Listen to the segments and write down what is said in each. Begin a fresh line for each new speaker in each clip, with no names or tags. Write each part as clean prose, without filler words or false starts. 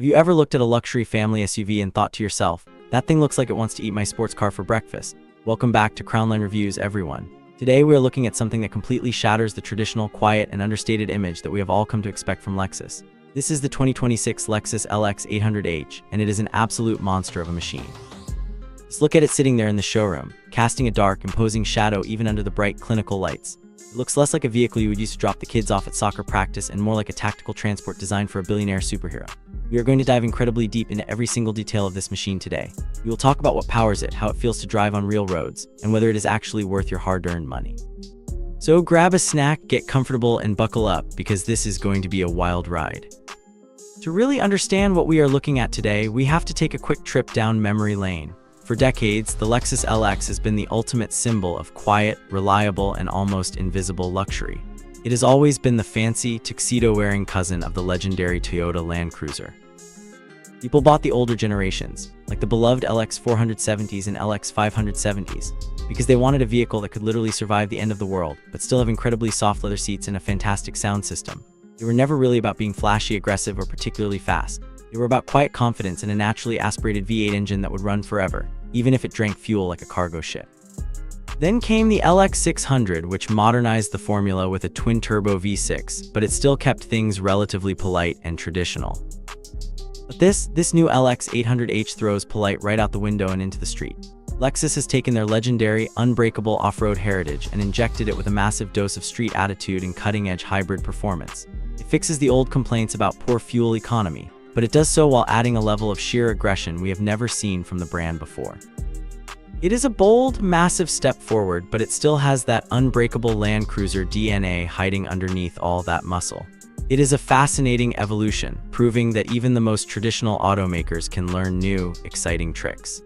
Have you ever looked at a luxury family SUV and thought to yourself, that thing looks like it wants to eat my sports car for breakfast? Welcome back to Crownline Reviews, everyone. Today we are looking at something that completely shatters the traditional, quiet, and understated image that we have all come to expect from Lexus. This is the 2026 Lexus LX 800h, and it is an absolute monster of a machine. Just look at it sitting there in the showroom, casting a dark, imposing shadow even under the bright, clinical lights. It looks less like a vehicle you would use to drop the kids off at soccer practice and more like a tactical transport designed for a billionaire superhero. We are going to dive incredibly deep into every single detail of this machine today. We will talk about what powers it, how it feels to drive on real roads, and whether it is actually worth your hard-earned money. So grab a snack, get comfortable, and buckle up, because this is going to be a wild ride. To really understand what we are looking at today, we have to take a quick trip down memory lane. For decades, the Lexus LX has been the ultimate symbol of quiet, reliable, and almost invisible luxury. It has always been the fancy, tuxedo-wearing cousin of the legendary Toyota Land Cruiser. People bought the older generations, like the beloved LX 470s and LX 570s, because they wanted a vehicle that could literally survive the end of the world, but still have incredibly soft leather seats and a fantastic sound system. They were never really about being flashy, aggressive, or particularly fast. They were about quiet confidence and a naturally aspirated V8 engine that would run forever, even if it drank fuel like a cargo ship. Then came the LX 600, which modernized the formula with a twin-turbo V6, but it still kept things relatively polite and traditional. But this new LX 800h throws polite right out the window and into the street. Lexus has taken their legendary, unbreakable off-road heritage and injected it with a massive dose of street attitude and cutting-edge hybrid performance. It fixes the old complaints about poor fuel economy, but it does so while adding a level of sheer aggression we have never seen from the brand before. It is a bold, massive step forward, but it still has that unbreakable Land Cruiser DNA hiding underneath all that muscle. It is a fascinating evolution, proving that even the most traditional automakers can learn new, exciting tricks.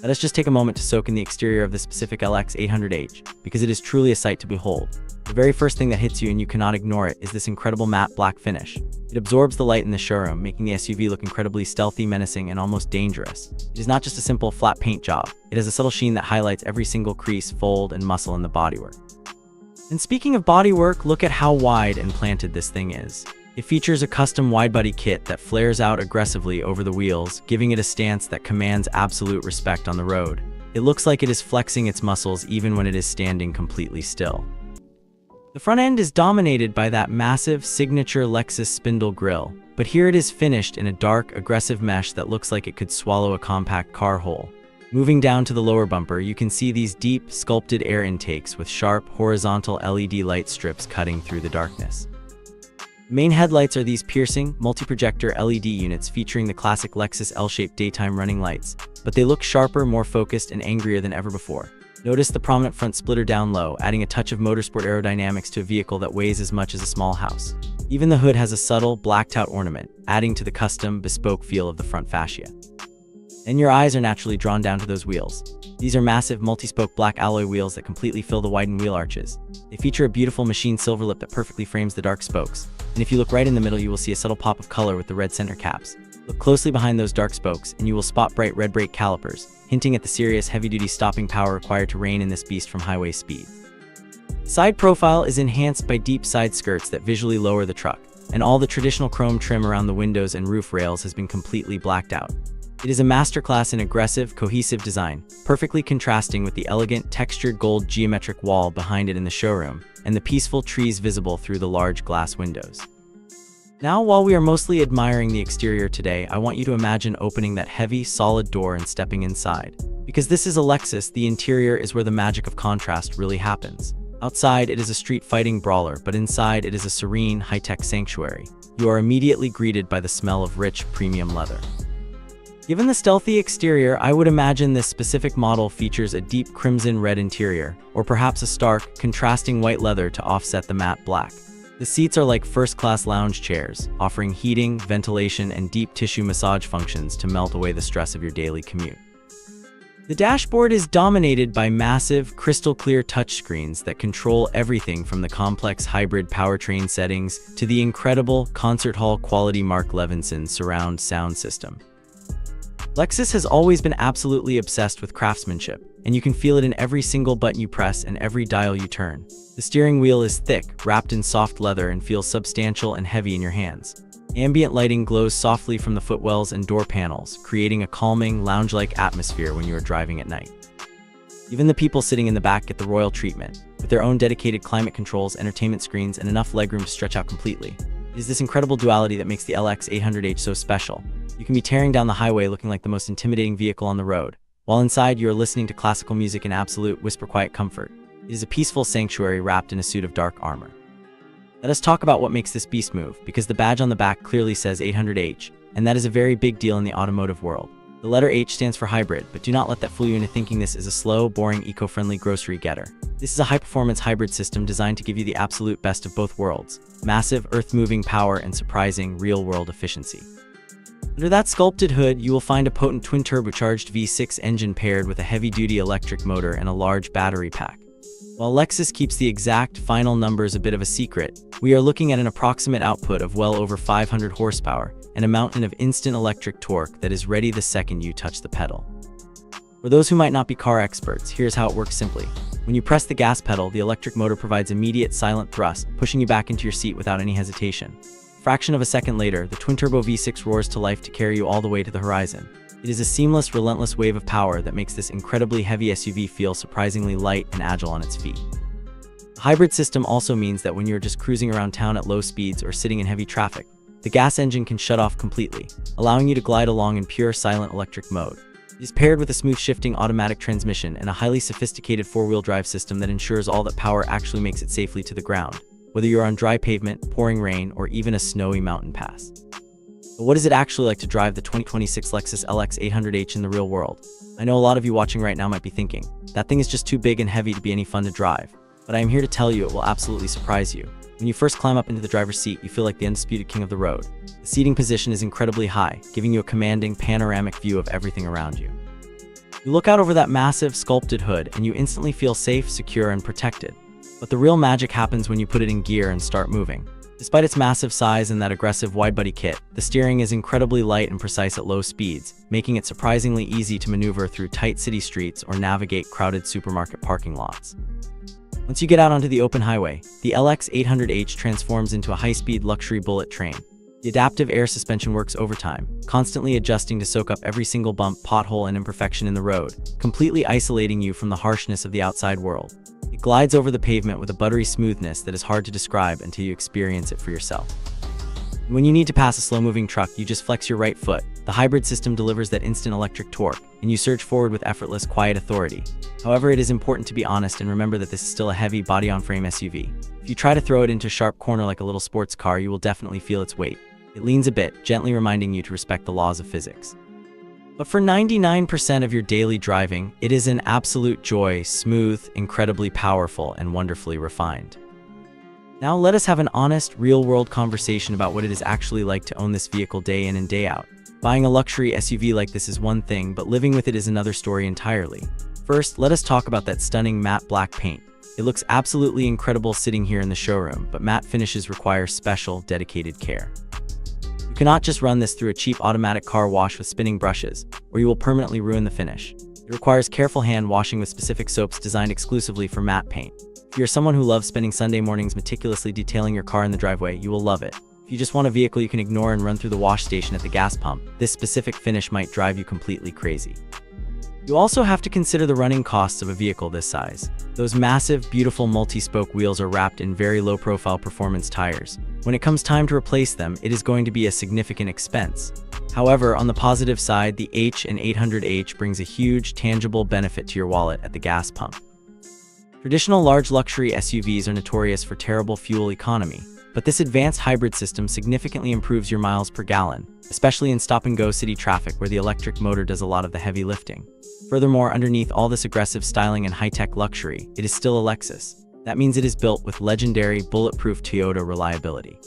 Let us just take a moment to soak in the exterior of the specific LX 800h, because it is truly a sight to behold. The very first thing that hits you, and you cannot ignore it, is this incredible matte black finish. It absorbs the light in the showroom, making the SUV look incredibly stealthy, menacing, and almost dangerous. It is not just a simple flat paint job. It has a subtle sheen that highlights every single crease, fold, and muscle in the bodywork. And speaking of bodywork, look at how wide and planted this thing is. It features a custom wide-body kit that flares out aggressively over the wheels, giving it a stance that commands absolute respect on the road. It looks like it is flexing its muscles even when it is standing completely still. The front end is dominated by that massive, signature Lexus spindle grille, but here it is finished in a dark, aggressive mesh that looks like it could swallow a compact car whole. Moving down to the lower bumper, you can see these deep, sculpted air intakes with sharp, horizontal LED light strips cutting through the darkness. The main headlights are these piercing, multi-projector LED units featuring the classic Lexus L-shaped daytime running lights, but they look sharper, more focused, and angrier than ever before. Notice the prominent front splitter down low, adding a touch of motorsport aerodynamics to a vehicle that weighs as much as a small house. Even the hood has a subtle, blacked-out ornament, adding to the custom, bespoke feel of the front fascia. And your eyes are naturally drawn down to those wheels. These are massive, multi-spoke black alloy wheels that completely fill the widened wheel arches. They feature a beautiful machined silver lip that perfectly frames the dark spokes. And if you look right in the middle, you will see a subtle pop of color with the red center caps. Look closely behind those dark spokes, and you will spot bright red brake calipers, hinting at the serious, heavy-duty stopping power required to rein in this beast from highway speed. Side profile is enhanced by deep side skirts that visually lower the truck, and all the traditional chrome trim around the windows and roof rails has been completely blacked out. It is a masterclass in aggressive, cohesive design, perfectly contrasting with the elegant, textured gold geometric wall behind it in the showroom, and the peaceful trees visible through the large glass windows. Now, while we are mostly admiring the exterior today, I want you to imagine opening that heavy, solid door and stepping inside. Because this is a Lexus, the interior is where the magic of contrast really happens. Outside, it is a street-fighting brawler, but inside, it is a serene, high-tech sanctuary. You are immediately greeted by the smell of rich, premium leather. Given the stealthy exterior, I would imagine this specific model features a deep crimson-red interior, or perhaps a stark, contrasting white leather to offset the matte black. The seats are like first-class lounge chairs, offering heating, ventilation, and deep tissue massage functions to melt away the stress of your daily commute. The dashboard is dominated by massive, crystal-clear touchscreens that control everything from the complex hybrid powertrain settings to the incredible concert hall quality Mark Levinson surround sound system. Lexus has always been absolutely obsessed with craftsmanship, and you can feel it in every single button you press and every dial you turn. The steering wheel is thick, wrapped in soft leather, and feels substantial and heavy in your hands. Ambient lighting glows softly from the footwells and door panels, creating a calming, lounge-like atmosphere when you are driving at night. Even the people sitting in the back get the royal treatment, with their own dedicated climate controls, entertainment screens, and enough legroom to stretch out completely. It is this incredible duality that makes the LX 800H so special. You can be tearing down the highway looking like the most intimidating vehicle on the road, while inside you are listening to classical music in absolute whisper-quiet comfort. It is a peaceful sanctuary wrapped in a suit of dark armor. Let us talk about what makes this beast move, because the badge on the back clearly says 800H, and that is a very big deal in the automotive world. The letter H stands for hybrid, but do not let that fool you into thinking this is a slow, boring, eco-friendly grocery getter. This is a high-performance hybrid system designed to give you the absolute best of both worlds: massive, earth-moving power and surprising, real-world efficiency. Under that sculpted hood, you will find a potent twin-turbocharged V6 engine paired with a heavy-duty electric motor and a large battery pack. While Lexus keeps the exact final numbers a bit of a secret, we are looking at an approximate output of well over 500 horsepower and a mountain of instant electric torque that is ready the second you touch the pedal. For those who might not be car experts, here's how it works simply. When you press the gas pedal, the electric motor provides immediate silent thrust, pushing you back into your seat without any hesitation. A fraction of a second later, the twin-turbo V6 roars to life to carry you all the way to the horizon. It is a seamless, relentless wave of power that makes this incredibly heavy SUV feel surprisingly light and agile on its feet. The hybrid system also means that when you're just cruising around town at low speeds or sitting in heavy traffic, the gas engine can shut off completely, allowing you to glide along in pure silent electric mode. It is paired with a smooth shifting automatic transmission and a highly sophisticated four-wheel drive system that ensures all that power actually makes it safely to the ground, whether you're on dry pavement, pouring rain, or even a snowy mountain pass. But what is it actually like to drive the 2026 Lexus LX 800H in the real world? I know a lot of you watching right now might be thinking, that thing is just too big and heavy to be any fun to drive. But I am here to tell you it will absolutely surprise you. When you first climb up into the driver's seat, you feel like the undisputed king of the road. The seating position is incredibly high, giving you a commanding, panoramic view of everything around you. You look out over that massive, sculpted hood, and you instantly feel safe, secure, and protected. But the real magic happens when you put it in gear and start moving. Despite its massive size and that aggressive wide-body kit, the steering is incredibly light and precise at low speeds, making it surprisingly easy to maneuver through tight city streets or navigate crowded supermarket parking lots. Once you get out onto the open highway, the LX 800H transforms into a high-speed luxury bullet train. The adaptive air suspension works overtime, constantly adjusting to soak up every single bump, pothole, and imperfection in the road, completely isolating you from the harshness of the outside world. It glides over the pavement with a buttery smoothness that is hard to describe until you experience it for yourself. When you need to pass a slow-moving truck, you just flex your right foot. The hybrid system delivers that instant electric torque, and you surge forward with effortless, quiet authority. However, it is important to be honest and remember that this is still a heavy, body-on-frame SUV. If you try to throw it into a sharp corner like a little sports car, you will definitely feel its weight. It leans a bit, gently reminding you to respect the laws of physics. But for 99% of your daily driving, it is an absolute joy, smooth, incredibly powerful, and wonderfully refined. Now let us have an honest, real-world conversation about what it is actually like to own this vehicle day in and day out. Buying a luxury SUV like this is one thing, but living with it is another story entirely. First, let us talk about that stunning matte black paint. It looks absolutely incredible sitting here in the showroom, but matte finishes require special, dedicated care. You cannot just run this through a cheap automatic car wash with spinning brushes, or you will permanently ruin the finish. It requires careful hand washing with specific soaps designed exclusively for matte paint. If you're someone who loves spending Sunday mornings meticulously detailing your car in the driveway, you will love it. If you just want a vehicle you can ignore and run through the wash station at the gas pump, this specific finish might drive you completely crazy. You also have to consider the running costs of a vehicle this size. Those massive, beautiful multi-spoke wheels are wrapped in very low-profile performance tires. When it comes time to replace them, it is going to be a significant expense. However, on the positive side, the H and 800H brings a huge, tangible benefit to your wallet at the gas pump. Traditional large luxury SUVs are notorious for terrible fuel economy, but this advanced hybrid system significantly improves your miles per gallon, especially in stop-and-go city traffic where the electric motor does a lot of the heavy lifting. Furthermore, underneath all this aggressive styling and high-tech luxury, it is still a Lexus. That means it is built with legendary, bulletproof Toyota reliability.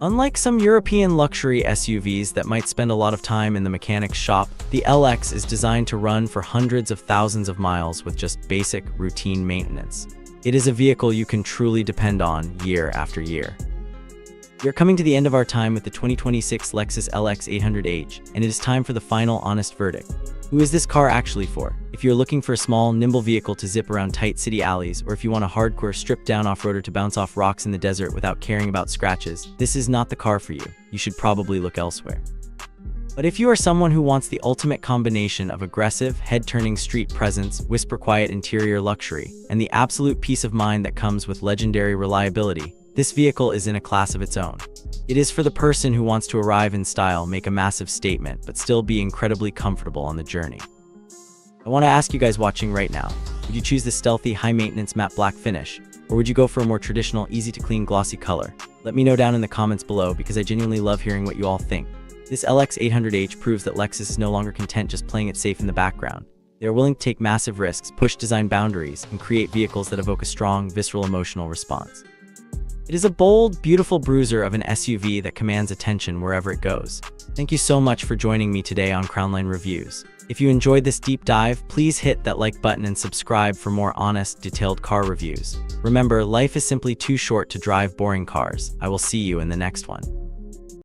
Unlike some European luxury SUVs that might spend a lot of time in the mechanic's shop, the LX is designed to run for hundreds of thousands of miles with just basic, routine maintenance. It is a vehicle you can truly depend on year after year. We are coming to the end of our time with the 2026 Lexus LX 800H, and it is time for the final honest verdict. Who is this car actually for? If you're looking for a small, nimble vehicle to zip around tight city alleys, or if you want a hardcore, stripped-down off-roader to bounce off rocks in the desert without caring about scratches, this is not the car for you. You should probably look elsewhere. But if you are someone who wants the ultimate combination of aggressive, head-turning street presence, whisper-quiet interior luxury, and the absolute peace of mind that comes with legendary reliability, this vehicle is in a class of its own. It is for the person who wants to arrive in style, make a massive statement, but still be incredibly comfortable on the journey. I want to ask you guys watching right now, would you choose the stealthy, high-maintenance matte black finish? Or would you go for a more traditional, easy-to-clean, glossy color? Let me know down in the comments below because I genuinely love hearing what you all think. This LX 800H proves that Lexus is no longer content just playing it safe in the background. They are willing to take massive risks, push design boundaries, and create vehicles that evoke a strong, visceral emotional response. It is a bold, beautiful bruiser of an SUV that commands attention wherever it goes. Thank you so much for joining me today on Crownline Reviews. If you enjoyed this deep dive, please hit that like button and subscribe for more honest, detailed car reviews. Remember, life is simply too short to drive boring cars. I will see you in the next one.